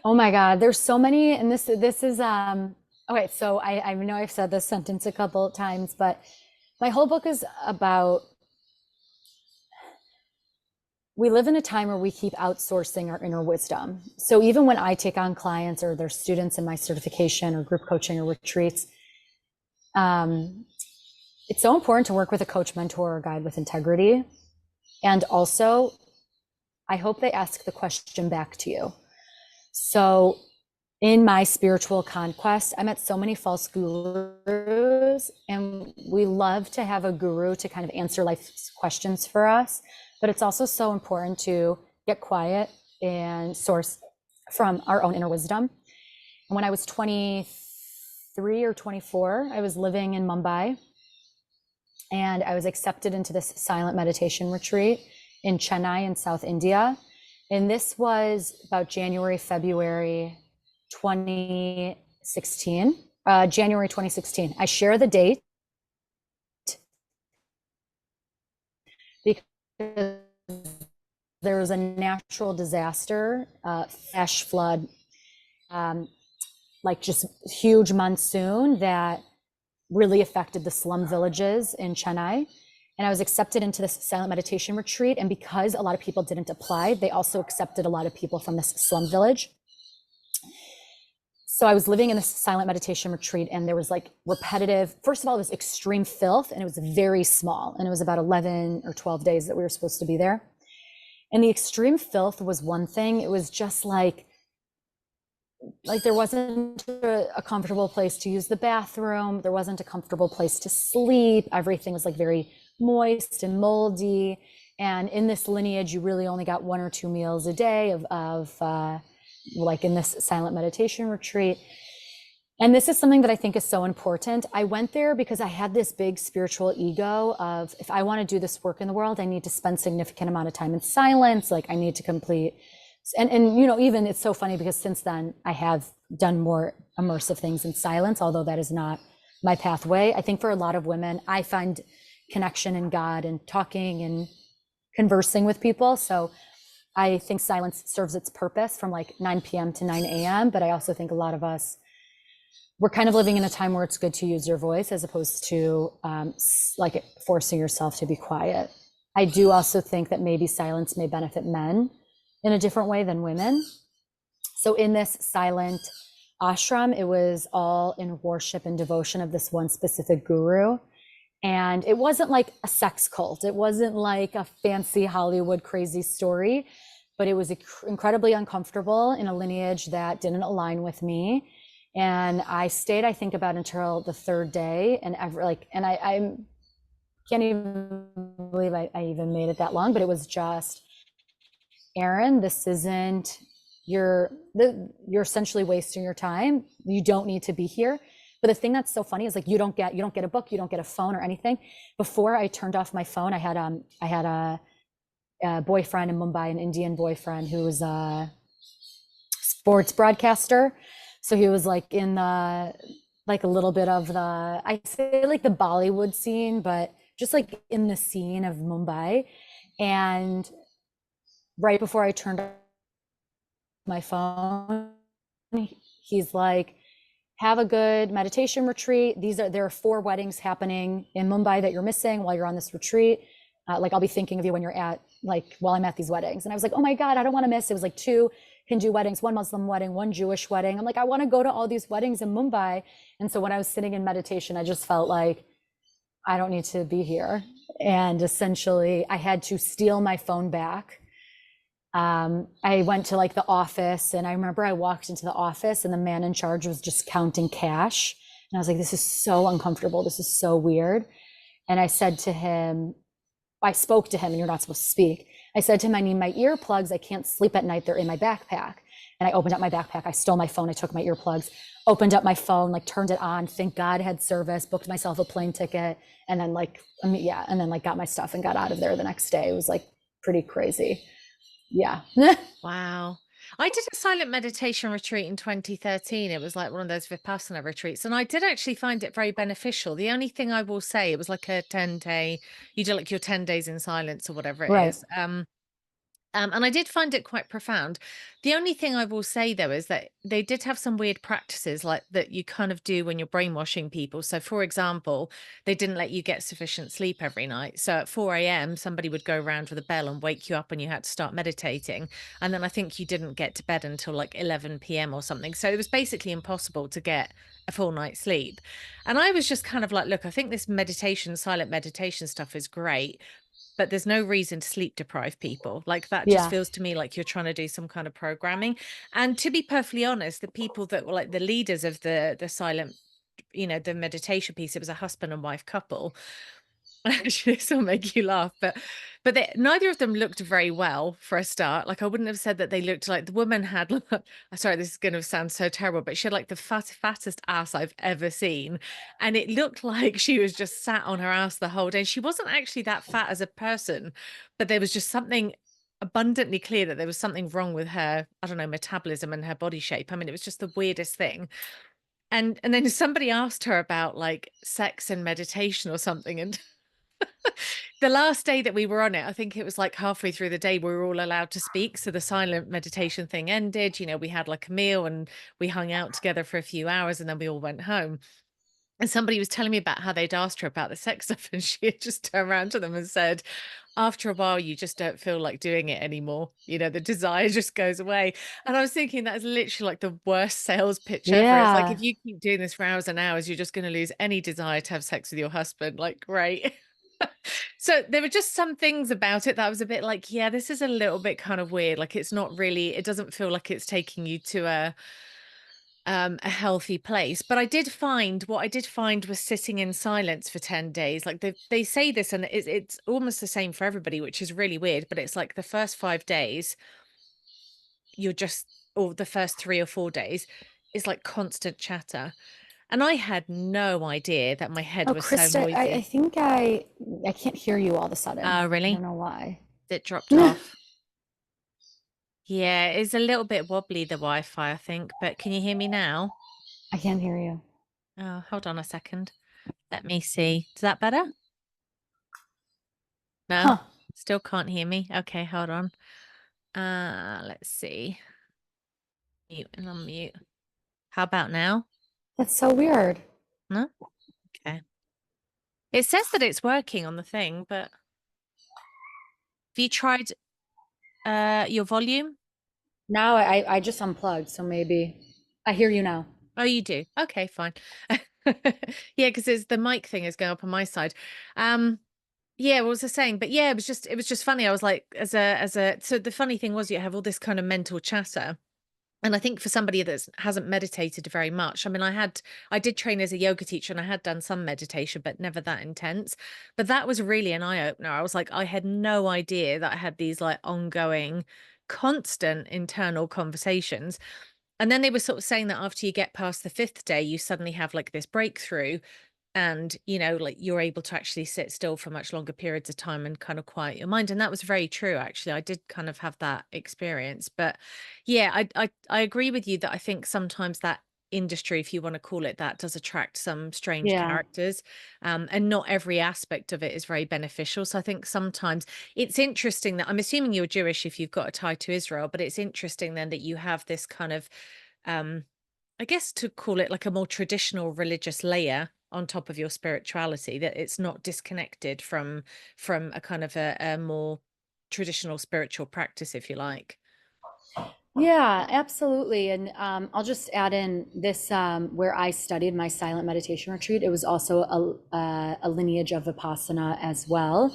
Oh my God. There's so many, and this is okay, so I know I've said this sentence a couple of times, but my whole book is about we live in a time where we keep outsourcing our inner wisdom. So even when I take on clients or their students in my certification or group coaching or retreats, it's so important to work with a coach, mentor, or guide with integrity. And also, I hope they ask the question back to you. So in my spiritual conquest, I met so many false gurus, and we love to have a guru to kind of answer life's questions for us. But it's also so important to get quiet and source from our own inner wisdom. And when I was 23 or 24, I was living in Mumbai, and I was accepted into this silent meditation retreat in Chennai in South India. And this was about January, February 2016, January 2016. I share the date because there was a natural disaster, flash flood, like just huge monsoon that really affected the slum villages in Chennai. And I was accepted into this silent meditation retreat. And because a lot of people didn't apply, they also accepted a lot of people from this slum village. So I was living in this silent meditation retreat, and there was like repetitive, first of all, it was extreme filth, and it was very small. And it was about 11 or 12 days that we were supposed to be there. And the extreme filth was one thing. It was just like there wasn't a comfortable place to use the bathroom. There wasn't a comfortable place to sleep. Everything was like very moist and moldy. And in this lineage, you really only got 1 or 2 meals a day of like in this silent meditation retreat. And this is something that I think is so important. I went there because I had this big spiritual ego of, if I want to do this work in the world, I need to spend significant amount of time in silence. Like I need to complete, and you know, even it's so funny because since then I have done more immersive things in silence, although that is not my pathway. I think for a lot of women, I find connection in God and talking and conversing with people. So I think silence serves its purpose from like 9 p.m. to 9 a.m. But I also think a lot of us, we're kind of living in a time where it's good to use your voice as opposed to like forcing yourself to be quiet. I do also think that maybe silence may benefit men in a different way than women. So in this silent ashram, it was all in worship and devotion of this one specific guru. And it wasn't like a sex cult. It wasn't like a fancy Hollywood crazy story, but it was incredibly uncomfortable in a lineage that didn't align with me. And I stayed, I think, about until the 3rd day, and I can't even believe I even made it that long, but it was just, Erin, this isn't, you're essentially wasting your time. You don't need to be here. But the thing that's so funny is like, you don't get a book, you don't get a phone or anything. Before I turned off my phone, I had a boyfriend in Mumbai, an Indian boyfriend who was a sports broadcaster. So he was like in the, like a little bit of the, I say like the Bollywood scene, but just like in the scene of Mumbai. And right before I turned off my phone, he's like, have a good meditation retreat. There are 4 weddings happening in Mumbai that you're missing while you're on this retreat. Like I'll be thinking of you when you're at, like while I'm at these weddings. And I was like, oh my God, I don't want to miss. It was like 2 Hindu weddings, 1 Muslim wedding, 1 Jewish wedding. I'm like, I want to go to all these weddings in Mumbai. And so when I was sitting in meditation, I just felt like I don't need to be here. And essentially I had to steal my phone back. I went to like the office, and I remember I walked into the office and the man in charge was just counting cash. And I was like, this is so uncomfortable. This is so weird. And I said to him, I spoke to him, and you're not supposed to speak. I said to him, I need my earplugs. I can't sleep at night. They're in my backpack. And I opened up my backpack. I stole my phone. I took my earplugs, opened up my phone, like turned it on. Thank God had service, booked myself a plane ticket. And then and then got my stuff and got out of there the next day. It was like pretty crazy. Yeah. Wow. I did a silent meditation retreat in 2013. It was like one of those Vipassana retreats, and I did actually find it very beneficial. The only thing I will say, it was like a 10-day, you do like your 10 days in silence or whatever it Right. is. And I did find it quite profound. The only thing I will say though is that they did have some weird practices like that you kind of do when you're brainwashing people. So, for example, they didn't let you get sufficient sleep every night. So at 4 a.m., somebody would go around with a bell and wake you up and you had to start meditating. And then I think you didn't get to bed until like 11 p.m. or something. So it was basically impossible to get a full night's sleep. And I was just kind of like, look, I think this meditation, silent meditation stuff is great, but there's no reason to sleep deprive people. Like that just Yeah. feels to me like you're trying to do some kind of programming. And to be perfectly honest, the people that were like the leaders of the silent, the meditation piece, it was a husband and wife couple. Actually, this will make you laugh, neither of them looked very well for a start. Like I wouldn't have said that they looked like the woman had. Sorry, this is going to sound so terrible, but she had like the fattest ass I've ever seen, and it looked like she was just sat on her ass the whole day. She wasn't actually that fat as a person, but there was just something abundantly clear that there was something wrong with her. I don't know, metabolism and her body shape. I mean, it was just the weirdest thing. And then somebody asked her about like sex and meditation or something, and the last day that we were on it, I think it was like halfway through the day, we were all allowed to speak. So the silent meditation thing ended. We had like a meal and we hung out together for a few hours and then we all went home. And somebody was telling me about how they'd asked her about the sex stuff, and she had just turned around to them and said, after a while, you just don't feel like doing it anymore. The desire just goes away. And I was thinking that is literally like the worst sales pitch ever. It's like, Yeah. if you keep doing this for hours and hours, you're just going to lose any desire to have sex with your husband. Like, great. So there were just some things about it that I was a bit like, yeah, this is a little bit kind of weird. Like it's not really, it doesn't feel like it's taking you to a healthy place. But what I did find was sitting in silence for 10 days. Like they say this and it's almost the same for everybody, which is really weird, but it's like the first 5 days, you're just, or the first 3 or 4 days is like constant chatter. And I had no idea that my head Oh, was so Krista, I noisy. think I can't hear you all of a sudden. Oh, I don't really? know why. It dropped I off. Yeah, it's a little bit wobbly, the Wi-Fi, I think, but can you hear me now? can't hear you. Oh, hold on a second. Let me see. Is that better? No, Huh. still can't hear me. Okay, hold on. Let's see. Mute and unmute. How about now? That's so weird. No? Okay. It says that it's working on the thing, but have you tried your volume? Now I just unplugged, so maybe I hear you now. Oh, you do. Okay, fine. Yeah, because it's the mic thing is going up on my side. Yeah, what was I saying? But yeah, it was just funny. I was like, so the funny thing was you have all this kind of mental chatter. And I think for somebody that hasn't meditated very much, I mean, I did train as a yoga teacher and I had done some meditation, but never that intense. But that was really an eye opener. I was like, I had no idea that I had these like ongoing, constant internal conversations. And then they were sort of saying that after you get past the fifth day, you suddenly have like this breakthrough and like you're able to actually sit still for much longer periods of time and kind of quiet your mind. And that was very true, actually. I did kind of have that experience. But yeah, I agree with you that I think sometimes that industry, if you want to call it that, does attract some strange Yeah. characters, and not every aspect of it is very beneficial. So I think sometimes it's interesting that, I'm assuming you're Jewish if you've got a tie to Israel, but it's interesting then that you have this kind of um I guess to call it like a more traditional religious layer on top of your spirituality, that it's not disconnected from a kind of a more traditional spiritual practice, if you like. Yeah, absolutely. And I'll just add in this where I studied my silent meditation retreat. It was also a lineage of Vipassana as well.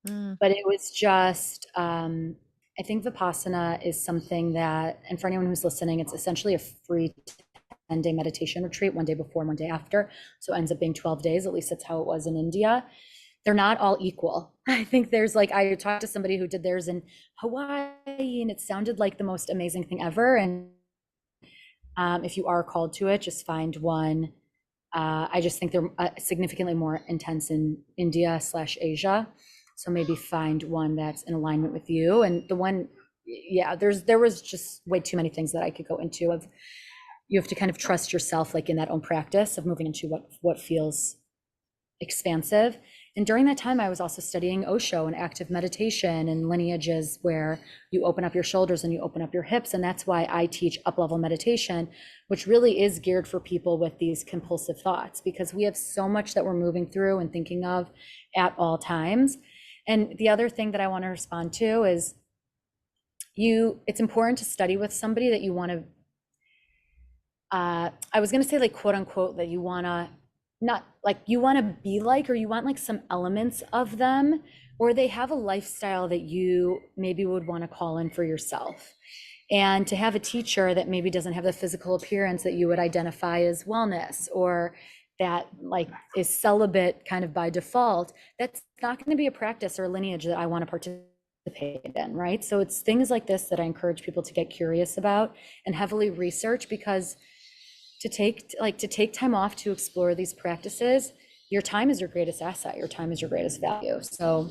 Mm, But it was just, I think Vipassana is something that, and for anyone who's listening, it's essentially a free 10-day meditation retreat, one day before, one day after. So it ends up being 12 days. At least that's how it was in India. They're not all equal. I think there's like, I talked to somebody who did theirs in Hawaii and it sounded like the most amazing thing ever. And if you are called to it, just find one. I just think they're significantly more intense in India/Asia. So maybe find one that's in alignment with you. And the one yeah, there was just way too many things that I could go into of, you have to kind of trust yourself, like in that own practice of moving into what feels expansive. And during that time, I was also studying Osho and active meditation and lineages where you open up your shoulders and you open up your hips. And that's why I teach UpLevel Meditation, which really is geared for people with these compulsive thoughts, because we have so much that we're moving through and thinking of at all times. And the other thing that I want to respond to is, it's important to study with somebody that you want to, I was going to say like, quote unquote, that you want to, not like you want to be like, or you want like some elements of them, or they have a lifestyle that you maybe would want to call in for yourself. And to have a teacher that maybe doesn't have the physical appearance that you would identify as wellness, or that like is celibate kind of by default, that's not going to be a practice or a lineage that I want to participate in, right? So it's things like this that I encourage people to get curious about and heavily research, because to take time off to explore these practices, your time is your greatest asset, your time is your greatest value. So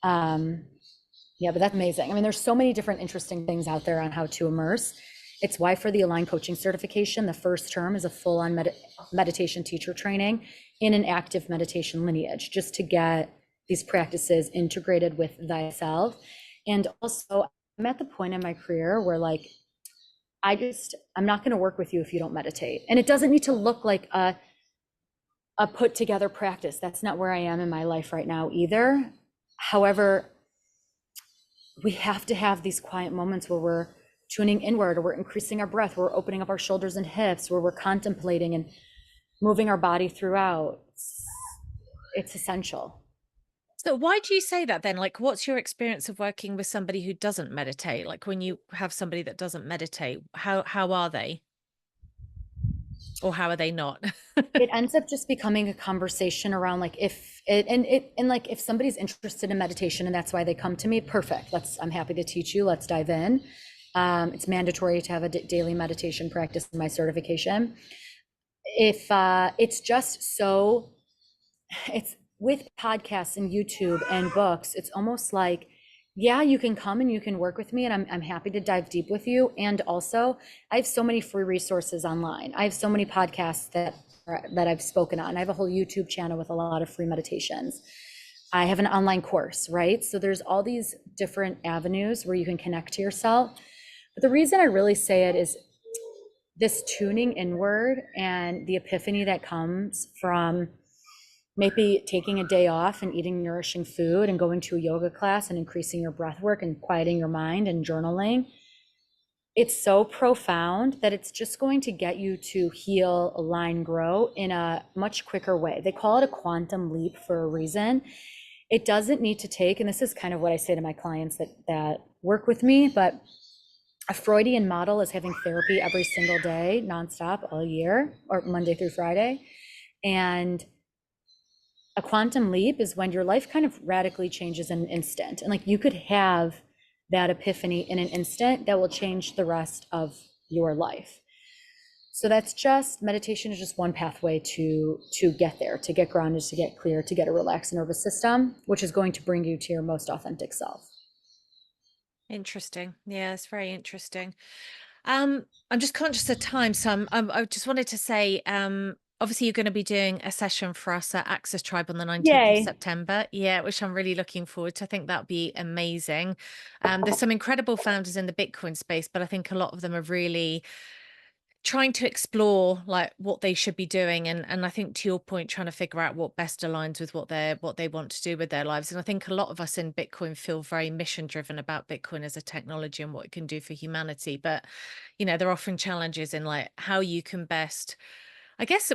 yeah, but that's amazing. I mean, there's so many different interesting things out there on how to immerse. It's why for the Align Coaching certification, the first term is a full-on meditation teacher training in an active meditation lineage, just to get these practices integrated with thyself. And also, I'm at the point in my career where like, I'm not going to work with you if you don't meditate. And it doesn't need to look like a put together practice. That's not where I am in my life right now either. However, we have to have these quiet moments where we're tuning inward, or we're increasing our breath, we're opening up our shoulders and hips, where we're contemplating and moving our body throughout. It's essential. So why do you say that then? Like, what's your experience of working with somebody who doesn't meditate? Like when you have somebody that doesn't meditate, how are they? Or how are they not? It ends up just becoming a conversation around like, and like if somebody's interested in meditation and that's why they come to me, perfect. I'm happy to teach you. Let's dive in. It's mandatory to have a daily meditation practice in my certification. If it's just so, it's with podcasts and YouTube and books, it's almost like, yeah, you can come and you can work with me, and I'm happy to dive deep with you. And also, I have so many free resources online. I have so many podcasts that I've spoken on. I have a whole YouTube channel with a lot of free meditations. I have an online course, right? So there's all these different avenues where you can connect to yourself. But the reason I really say it is this tuning inward and the epiphany that comes from maybe taking a day off and eating nourishing food and going to a yoga class and increasing your breath work and quieting your mind and journaling. It's so profound that it's just going to get you to heal, align, grow in a much quicker way. They call it a quantum leap for a reason. It doesn't need to take, and this is kind of what I say to my clients that work with me, but a Freudian model is having therapy every single day, nonstop, all year, or Monday through Friday. And a quantum leap is when your life kind of radically changes in an instant. And like you could have that epiphany in an instant that will change the rest of your life. So that's just, meditation is just one pathway to get there, to get grounded, to get clear, to get a relaxed nervous system, which is going to bring you to your most authentic self. Interesting. Yeah, it's very interesting. I'm just conscious of time, so I just wanted to say, obviously you're going to be doing a session for us at Access Tribe on the 19th of Yay. September. Yeah, which I'm really looking forward to. I think that'll be amazing. There's some incredible founders in the Bitcoin space, but I think a lot of them are really trying to explore like what they should be doing, and I think to your point, trying to figure out what best aligns with what they want to do with their lives. And I think a lot of us in Bitcoin feel very mission driven about Bitcoin as a technology and what it can do for humanity, but there are often challenges in like how you can best, I guess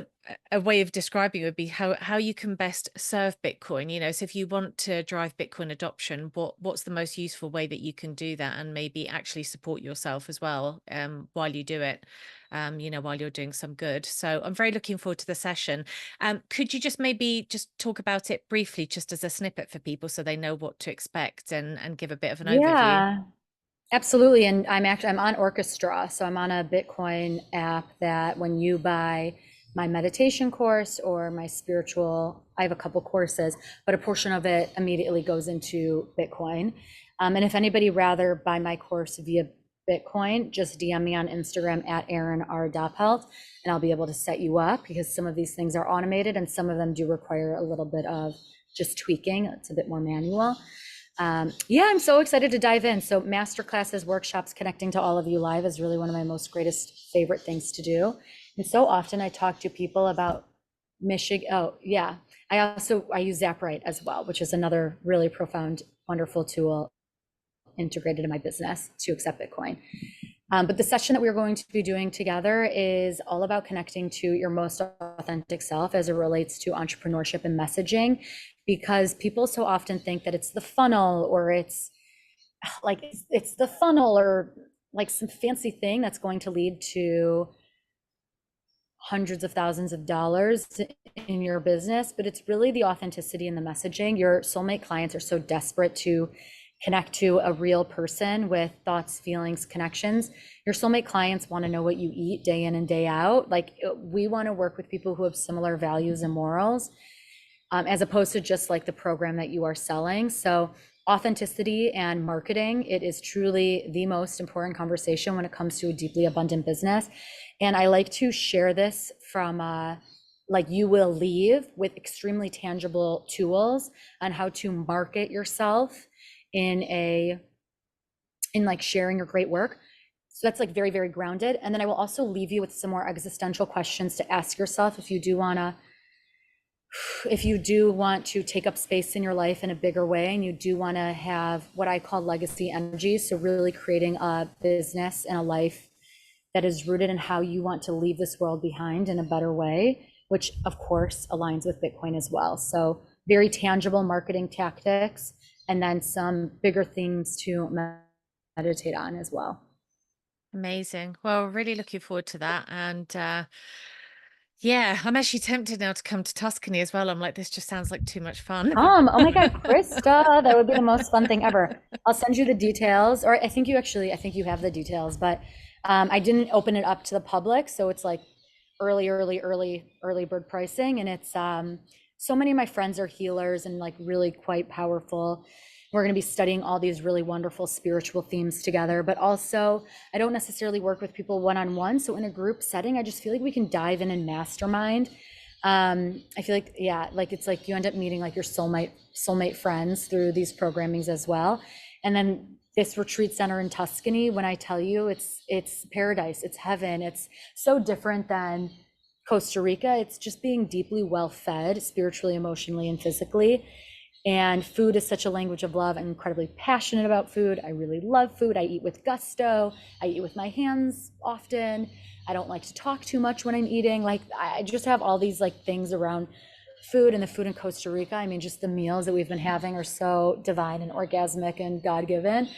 a way of describing it would be how you can best serve Bitcoin. So if you want to drive Bitcoin adoption, what's the most useful way that you can do that, and maybe actually support yourself as well while you do it, while you're doing some good. So I'm very looking forward to the session. Could you just maybe just talk about it briefly, just as a snippet for people so they know what to expect, and give a bit of an overview? Yeah, absolutely. And I'm on Orchestra. So I'm on a Bitcoin app that when you buy my meditation course or my spiritual, I have a couple courses, but a portion of it immediately goes into Bitcoin. And if anybody rather buy my course via Bitcoin, just DM me on Instagram at Erin R. Doppelt, and I'll be able to set you up, because some of these things are automated and some of them do require a little bit of just tweaking. It's a bit more manual. Yeah, I'm so excited to dive in. So master classes, workshops, connecting to all of you live is really one of my most greatest favorite things to do. And so often I talk to people about Michigan. Oh yeah. I use Zaprite as well, which is another really profound, wonderful tool integrated in my business to accept Bitcoin. But the session that we're going to be doing together is all about connecting to your most authentic self as it relates to entrepreneurship and messaging, because people so often think that it's the funnel, or it's the funnel, or like some fancy thing that's going to lead to hundreds of thousands of dollars in your business. But it's really the authenticity and the messaging. Your soulmate clients are so desperate to connect to a real person with thoughts, feelings, connections. Your soulmate clients want to know what you eat day in and day out. Like, we want to work with people who have similar values and morals, as opposed to just like the program that you are selling. So authenticity and marketing, it is truly the most important conversation when it comes to a deeply abundant business. And I like to share this from like, you will leave with extremely tangible tools on how to market yourself in like sharing your great work. So that's like very, very grounded. And then I will also leave you with some more existential questions to ask yourself if you do want to take up space in your life in a bigger way, and you do want to have what I call legacy energy. So really creating a business and a life that is rooted in how you want to leave this world behind in a better way, which of course aligns with Bitcoin as well. So very tangible marketing tactics, and then some bigger themes to meditate on as well. Amazing. Well, really looking forward to that. And yeah, I'm actually tempted now to come to Tuscany as well. I'm like, this just sounds like too much fun. Oh my God, Krista, that would be the most fun thing ever. I'll send you the details, or I think you have the details, but I didn't open it up to the public. So it's like early bird pricing. And it's, so many of my friends are healers and like really quite powerful. We're going to be studying all these really wonderful spiritual themes together, but also I don't necessarily work with people one-on-one. So in a group setting, I just feel like we can dive in and mastermind. I feel like, yeah, like it's like you end up meeting like your soulmate friends through these programmings as well. And then this retreat center in Tuscany, when I tell you it's paradise, it's heaven, it's so different than Costa Rica. It's just being deeply well fed spiritually, emotionally, and physically. And food is such a language of love. I'm incredibly passionate about food. I really love food. I eat with gusto. I eat with my hands often. I don't like to talk too much when I'm eating. Like, I just have all these like things around food, and the food in Costa Rica. I mean, just the meals that we've been having are so divine and orgasmic and God-given.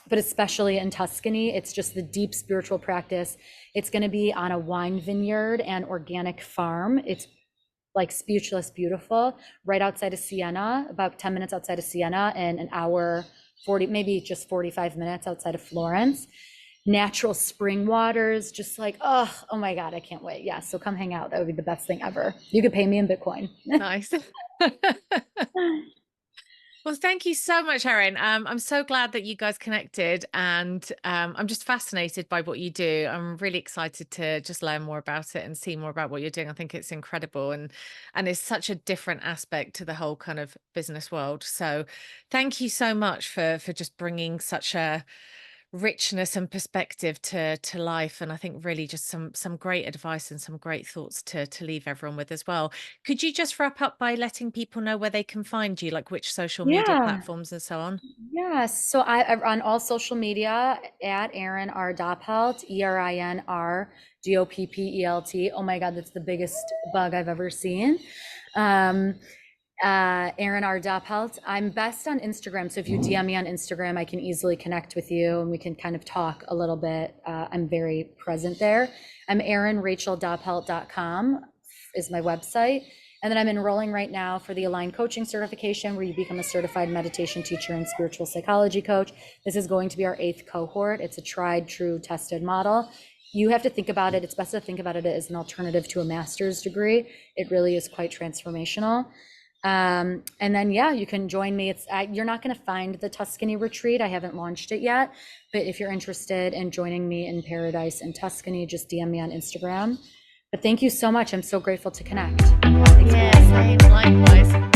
But especially in Tuscany, it's just the deep spiritual practice. It's going to be on a wine vineyard and organic farm. It's like speechless beautiful, right outside of Siena, about 10 minutes outside of Siena, and an hour 40, maybe just 45 minutes outside of Florence. Natural spring waters, just like, oh my God, I can't wait. Yeah, so come hang out. That would be the best thing ever. You could pay me in Bitcoin. Nice. Well, thank you so much, Erin. I'm so glad that you guys connected, and I'm just fascinated by what you do. I'm really excited to just learn more about it and see more about what you're doing. I think it's incredible, and it's such a different aspect to the whole kind of business world. So thank you so much for just bringing such a richness and perspective to life, and I think really just some great advice and some great thoughts to leave everyone with as well. Could you just wrap up by letting people know where they can find you, like which social media Yeah. platforms and so on? Yes. So I'm on all social media at Erin R. Doppelt, ERINR DOPPELT. Oh my God, that's the biggest bug I've ever seen. Erin R. Doppelt. I'm best on Instagram. So if you DM me on Instagram, I can easily connect with you and we can kind of talk a little bit. I'm very present there. I'm ErinRachelDoppelt.com is my website. And then I'm enrolling right now for the Align Coaching certification, where you become a certified meditation teacher and spiritual psychology coach. This is going to be our 8th cohort. It's a tried, true, tested model. You have to think about it. It's best to think about it as an alternative to a master's degree. It really is quite transformational. And then, yeah, you can join me. You're not going to find the Tuscany retreat. I haven't launched it yet, but if you're interested in joining me in paradise in Tuscany, just DM me on Instagram. But thank you so much. I'm so grateful to connect. Thanks Yeah, same, likewise.